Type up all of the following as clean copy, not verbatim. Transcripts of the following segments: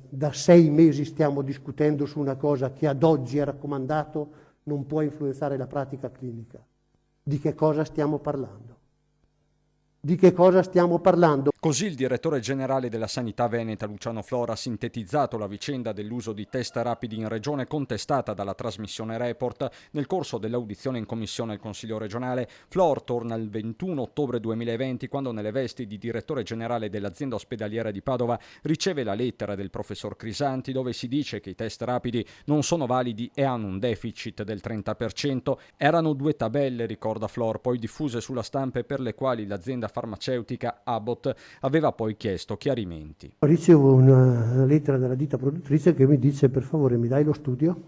da 6 mesi stiamo discutendo su una cosa che ad oggi è raccomandato, non può influenzare la pratica clinica. Di che cosa stiamo parlando? Di che cosa stiamo parlando? Così il direttore generale della Sanità Veneta, Luciano Flora, ha sintetizzato la vicenda dell'uso di test rapidi in regione contestata dalla trasmissione Report. Nel corso dell'audizione in commissione al Consiglio regionale, Flor torna il 21 ottobre 2020 quando nelle vesti di direttore generale dell'azienda ospedaliera di Padova riceve la lettera del professor Crisanti dove si dice che i test rapidi non sono validi e hanno un deficit del 30%. Erano 2 tabelle, ricorda Flor, poi diffuse sulla stampa e per le quali l'azienda farmaceutica Abbott aveva poi chiesto chiarimenti. Ricevo una lettera dalla ditta produttrice che mi dice: per favore mi dai lo studio?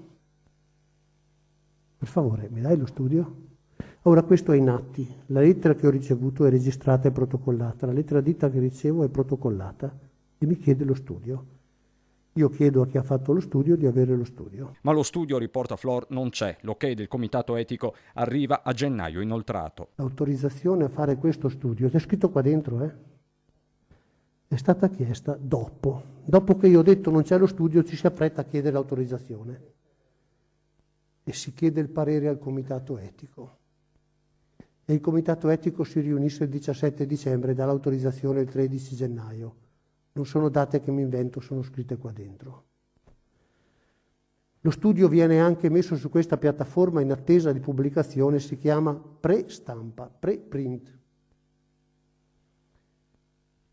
Per favore mi dai lo studio? Ora questo è in atti, la lettera che ho ricevuto è registrata e protocollata, la lettera ditta che ricevo è protocollata e mi chiede lo studio. Io chiedo a chi ha fatto lo studio di avere lo studio. Ma lo studio, riporta Flor, non c'è. L'ok del comitato etico arriva a gennaio inoltrato. L'autorizzazione a fare questo studio, c'è scritto qua dentro, è stata chiesta dopo. Dopo che io ho detto non c'è lo studio, ci si appresta a chiedere l'autorizzazione. E si chiede il parere al comitato etico. E il comitato etico si riunisce il 17 dicembre e dà l'autorizzazione il 13 gennaio. Non sono date che mi invento, sono scritte qua dentro. Lo studio viene anche messo su questa piattaforma in attesa di pubblicazione, si chiama pre-stampa, pre-print.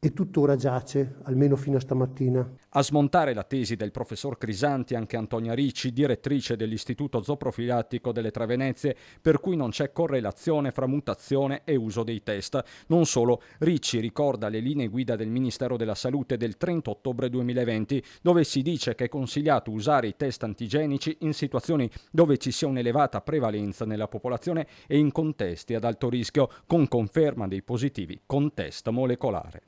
E tuttora giace, almeno fino a stamattina. A smontare la tesi del professor Crisanti anche Antonia Ricci, direttrice dell'Istituto Zooprofilattico delle Tre Venezie, per cui non c'è correlazione fra mutazione e uso dei test. Non solo, Ricci ricorda le linee guida del Ministero della Salute del 30 ottobre 2020, dove si dice che è consigliato usare i test antigenici in situazioni dove ci sia un'elevata prevalenza nella popolazione e in contesti ad alto rischio, con conferma dei positivi con test molecolare.